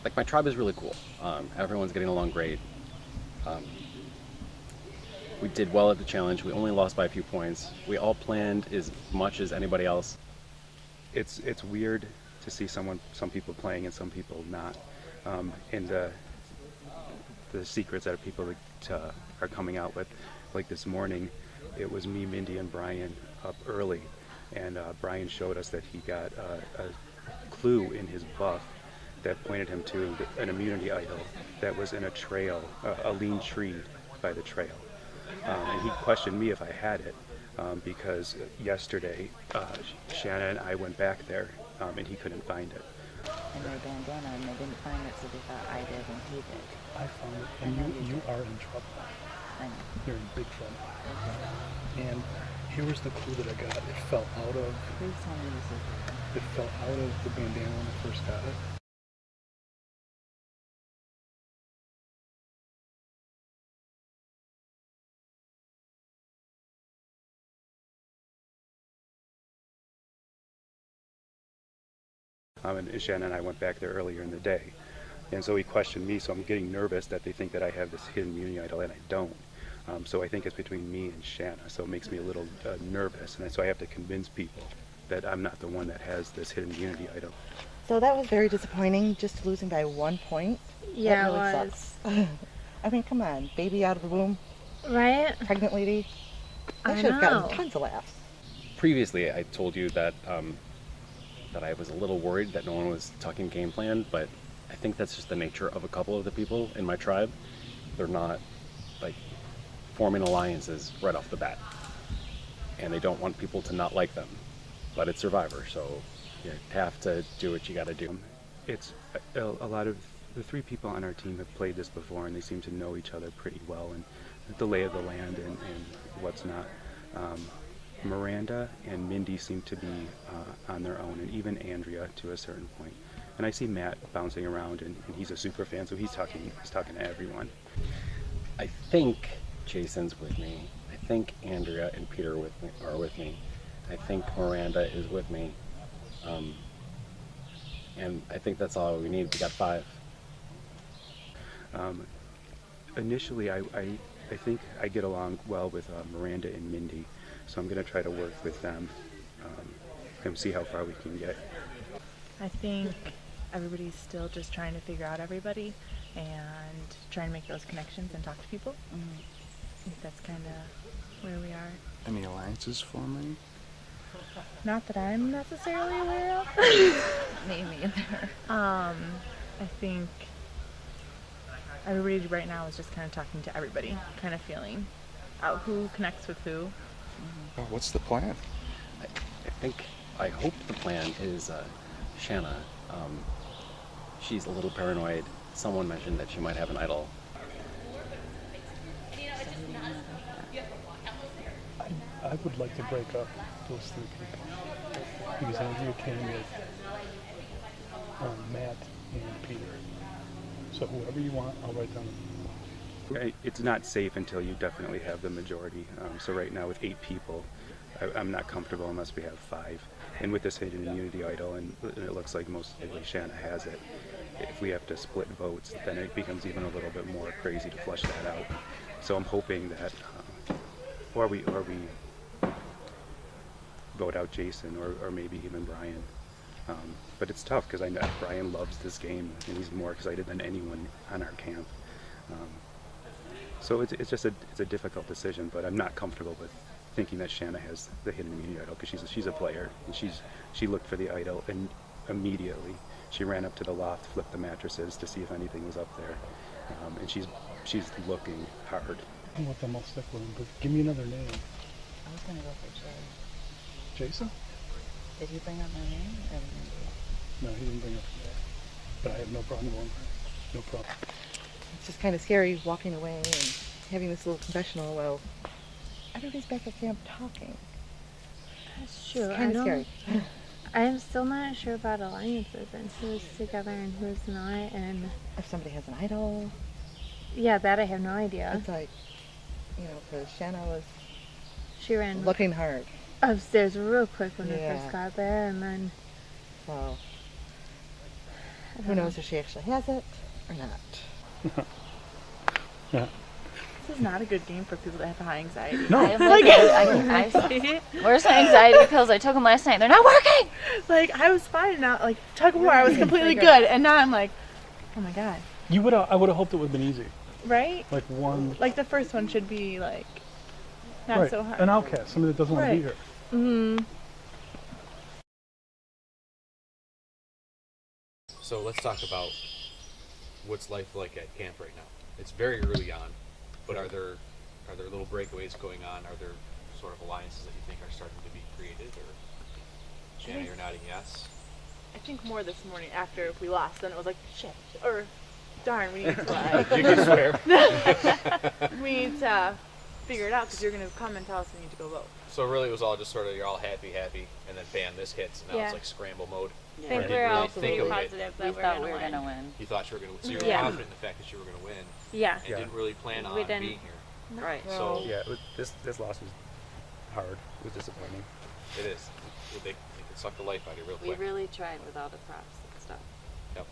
like my tribe is really cool. Everyone's getting along great. Um, we did well at the challenge. We only lost by a few points. We all planned as much as anybody else. It's weird to see some people playing and some people not, and the secrets that people are coming out with. Like this morning, it was me, Mindy, and Brian up early, and Brian showed us that he got a clue in his buff that pointed him to an immunity idol that was in a trail, a lean tree by the trail. And he questioned me if I had it, because yesterday Shanna and I went back there, and he couldn't find it. And my bandana, and they didn't find it, so they thought I did and he did. I found it, and you are in trouble. I know. You're in big trouble. And here was the clue that I got. It fell out of. Please tell me this is real. It fell out of the bandana when I first got it. And Shanna and I went back there earlier in the day. And so he questioned me, so I'm getting nervous that they think that I have this hidden immunity idol, and I don't. So I think it's between me and Shanna, so it makes me a little nervous, and so I have to convince people that I'm not the one that has this hidden immunity idol. So that was very disappointing, just losing by 1 point. Yeah, that really it was. Sucks. I mean, come on, baby out of the womb, Right? pregnant lady. I I should have gotten know. tons of laughs. Previously, I told you that that I was a little worried that no one was talking game plan, but I think that's just the nature of a couple of the people in my tribe. They're not like forming alliances right off the bat, and they don't want people to not like them. But it's Survivor, so you have to do what you got to do. It's a lot of the 3 people on our team have played this before, and they seem to know each other pretty well, and the lay of the land and what's not. Miranda and Mindy seem to be on their own, and even Andrea to a certain point. And I see Matt bouncing around, and he's a super fan, so he's talking to everyone. I think Jason's with me. I think Andrea and Peter are with me. I think Miranda is with me. And I think that's all we need. We got 5. Initially, I think I get along well with Miranda and Mindy, so I'm going to try to work with them and see how far we can get. I think everybody's still just trying to figure out everybody and trying to make those connections and talk to people. I think that's kind of where we are. Any alliances forming? Not that I'm necessarily aware of. Me neither. I think everybody right now is just kind of talking to everybody, kind of feeling out who connects with who. Oh, what's the plan? I hope the plan is Shanna. She's a little paranoid. Someone mentioned that she might have an idol. I would like to break up those 3 people. Because Andrea came with Matt and Peter. So whoever you want, I'll write down. It's not safe until you definitely have the majority. So right now with 8 people, I'm not comfortable unless we have 5. And with this hidden immunity idol, and it looks like most likely Shanna has it, if we have to split votes, then it becomes even a little bit more crazy to flush that out. So I'm hoping that, or we vote out Jason, or maybe even Brian. But it's tough because I know Brian loves this game, and he's more excited than anyone on our camp. So it's just a difficult decision, but I'm not comfortable with thinking that Shanna has the hidden immunity idol, because she's a player, and she looked for the idol, and immediately she ran up to the loft, flipped the mattresses to see if anything was up there, and she's looking hard. I don't know what them, I'll stick with them, but give me another name. I was going to go for Jay. Jason? Did you bring up my name? Or No, he didn't bring up the name. But I have no problem going. No problem. It's just kind of scary walking away and having this little confessional. Well, everybody's back at camp talking. That's true. It's kind of scary. I'm still not sure about alliances and who's together and who's not. And If somebody has an idol, yeah, that I have no idea. it's like, because Shanna was She ran looking hard. upstairs real quick when I Yeah. first got there, and then So Who knows if she actually has it or not. Yeah. This is not a good game for people that have high anxiety. No. I'm like, where's my anxiety pills? I took them last night. They're not working. Like, I was fine now. Like, tug of war, I was completely good. And now I'm like, oh my God. You would. I would have hoped it would have been easy. Right? Like one. Like, the first one should be, like, not Right. so hard. An outcast, somebody that doesn't want to be Right. here. Mm-hmm. So let's talk about what's life like at camp right now. It's very early on, but are there little breakaways going on? Are there sort of alliances that you think are starting to be created? Or Shanna, you're nodding yes. I think more this morning after we lost, then it was like, shit, or darn, we need to, You can swear. we need to figure it out because you're going to come and tell us we need to go vote. So really, it was all just sort of you're all happy, and then bam, this hits, and now Yeah. it's like scramble mode. I think Right. we're Really all think pretty of it. positive We that thought we we're were going to gonna win. win. You thought you were going to, so you were Yeah. confident in the fact that you were going to win, Yeah. and didn't really plan on didn't. being here. Right. So Yeah, this loss was hard. It was disappointing. it is. They can suck the life out of you real We quick. really tried with all the props and stuff. Yep.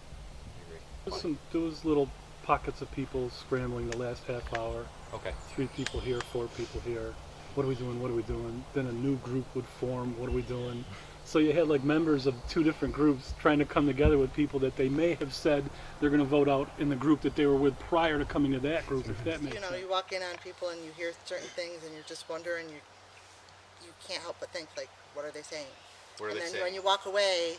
I agree. There was little pockets of people scrambling the last half hour. Okay. 3 people here, 4 people here. What are we doing? What are we doing? Then a new group would form. What are we doing? So you had like members of 2 different groups trying to come together with people that they may have said they're going to vote out in the group that they were with prior to coming to that group, if that makes You know, sense. you walk in on people and you hear certain things and you're just wondering, you can't help but think, like, what are they saying? What are And they then saying? when you walk away,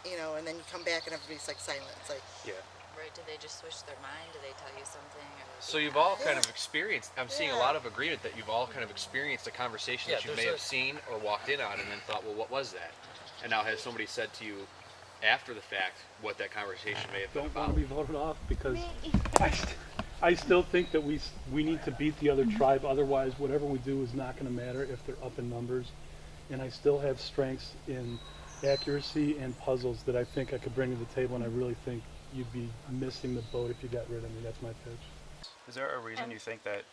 you know, and then you come back and everybody's like silent. It's like, Yeah. Right? Did they just switch their mind? Did they tell you something? Or So you've all kind of experienced, I'm seeing a lot of agreement that you've all kind of experienced a conversation that you may have seen or walked in on and then thought, well, what was that? And now has somebody said to you after the fact what that conversation may have been Don't about? want to be voted off because I still think that we need to beat the other tribe. Otherwise, whatever we do is not going to matter if they're up in numbers. And I still have strengths in accuracy and puzzles that I think I could bring to the table, and I really think you'd be missing the boat if you got rid of me. That's my pitch. Is there a reason you think that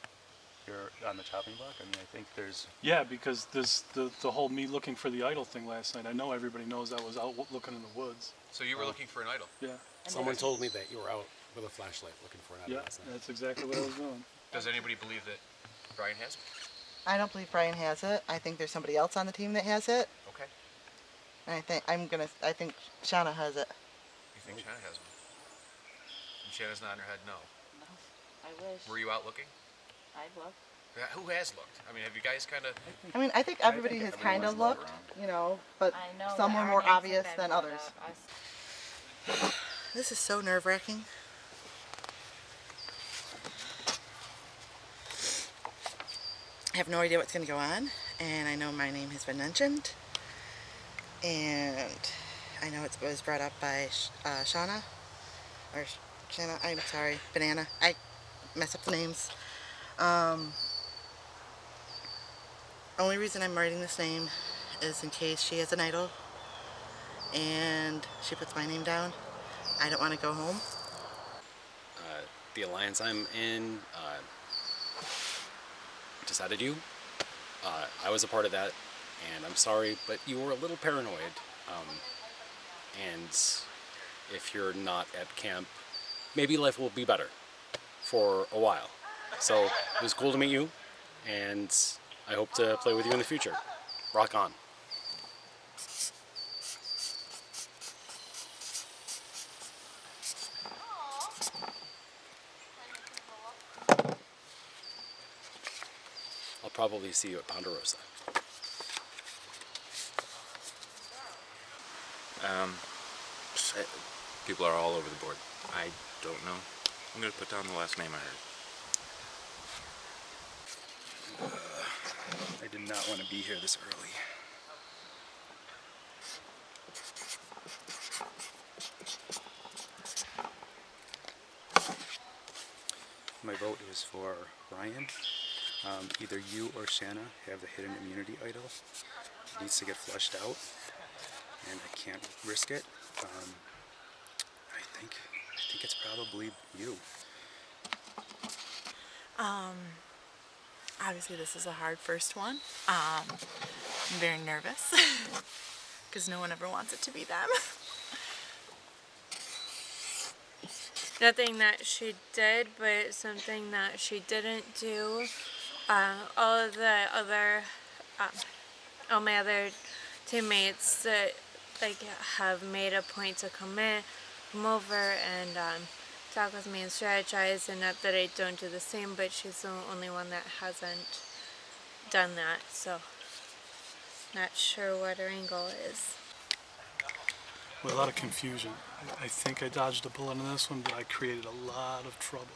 you're on the chopping block? I mean, I think there's. Yeah, because this the whole me looking for the idol thing last night. I know everybody knows I was out looking in the woods. So you were looking for an idol? Yeah, Someone told me that you were out with a flashlight looking for an idol yeah, last night. that's exactly what I was doing. Does anybody believe that Brian has it? I don't believe Brian has it. I think there's somebody else on the team that has it. Okay. And I think Shauna has it. You think Shanna has one? And Shanna's nodding her head no. No. I wish. Were you out looking? I'd look. Yeah, who has looked? I mean, have you guys kind of... I mean, I think everybody has kind of looked, you know, but I know. some that were our more names have obvious been than brought others. up. Us- This is so nerve-wracking. I have no idea what's going to go on, and I know my name has been mentioned, and I know it was brought up by Shauna, or Shanna, I'm sorry, Banana. I mess up the names. Only reason I'm writing this name is in case she has an idol, and she puts my name down. I don't want to go home. The alliance I'm in decided you. I was a part of that, and I'm sorry, but you were a little paranoid. And if you're not at camp, maybe life will be better for a while. So it was cool to meet you, and I hope to play with you in the future. Rock on. I'll probably see you at Ponderosa. People are all over the board. I don't know. I'm going to put down the last name I heard. I did not want to be here this early. My vote is for Ryan. Either you or Shanna have the hidden immunity idol. It needs to get flushed out, and I can't risk it. I think it's probably you. Obviously this is a hard first one. I'm very nervous because no one ever wants it to be them. nothing that she did, but something that she didn't do. All of the other, all my other teammates that like have made a point to come over and talk with me and strategize, and not that I don't do the same, but she's the only one that hasn't done that, so not sure what her angle is. With a lot of confusion. I think I dodged a bullet on this one, but I created a lot of trouble.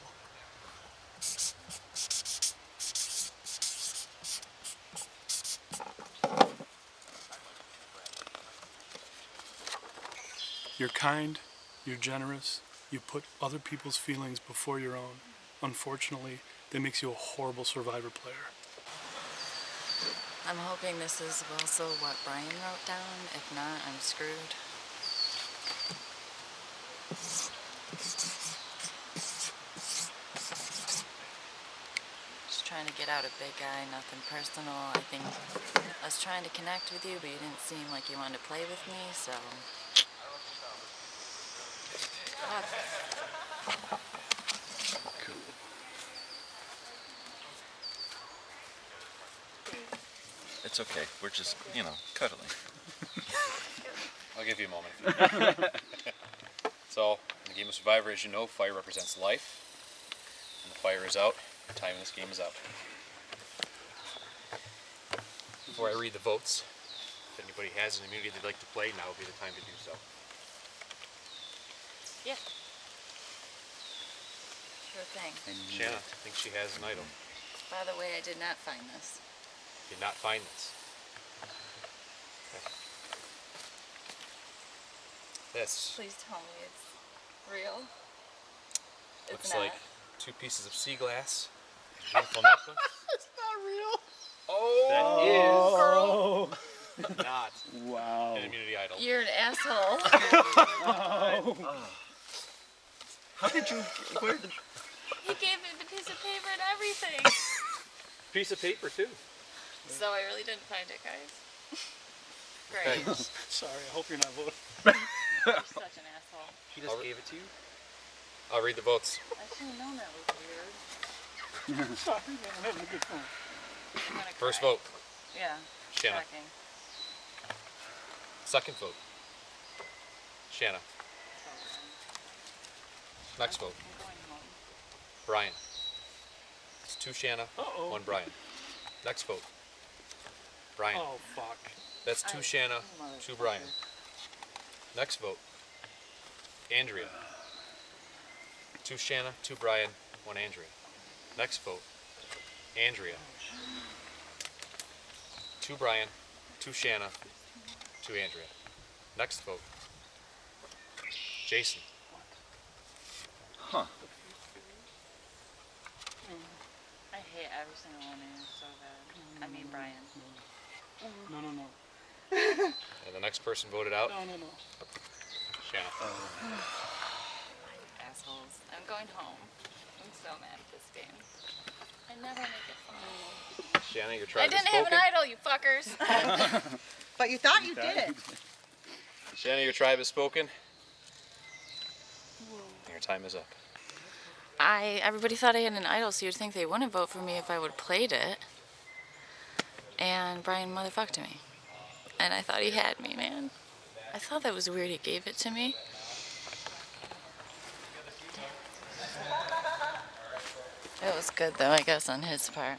You're kind, you're generous, you put other people's feelings before your own. Unfortunately, that makes you a horrible Survivor player. I'm hoping this is also what Brian wrote down. If not, I'm screwed. Just trying to get out a big guy, nothing personal. I think I was trying to connect with you, but you didn't seem like you wanted to play with me, so... It's okay. We're just, cuddling. I'll give you a moment. So, in the game of Survivor, as you know, fire represents life. When the fire is out, time in this game is out. Before I read the votes, if anybody has an immunity they'd like to play, now would be the time to do so. Yeah. Sure thing. Shanna thinks she has an idol. By the way, I did not find this. Did not find this. This Please tell me it's real. looks It's not. like 2 pieces of sea glass, a beautiful necklace. It's not real. Oh, that is not Wow. an immunity idol. You're an asshole. How did you? Where did? He gave me the piece of paper and everything. Piece of paper too. So I really didn't find it, guys. Great. Okay. Sorry, I hope you're not voting. You're such an asshole. He just gave it to you. I'll read the votes. I should have known that was weird. Sorry, man, I'm having a good time. I'm gonna First cry. vote, Yeah. Shanna. Shocking. Second vote, Shanna. Next vote, I'm going home. Brian. It's 2 Shanna, 1 Brian. Next vote, Brian. Oh, fuck. That's 2 Shanna, 2 Brian. Next vote, Andrea. 2 Shanna, 2 Brian, 1 Andrea. Next vote, Andrea. 2 Brian, 2 Shanna, 2 Andrea. Next vote, Jason. Huh. I hate every single one of you so bad. I mean, Brian. No, no, no. And the next person voted out, No, no, no. Shanna. Assholes. I'm going home. I'm so mad at this game. I never make it fun. Shanna, your I tribe didn't is have an spoken. idol, you fuckers. But you thought you did. Shanna, your tribe has spoken. And your time is up. Everybody thought I had an idol, so you'd think they wouldn't vote for me if I would have played it. And Brian motherfucked me. And I thought he had me, man. I thought that was weird he gave it to me. It was good though, I guess, on his part.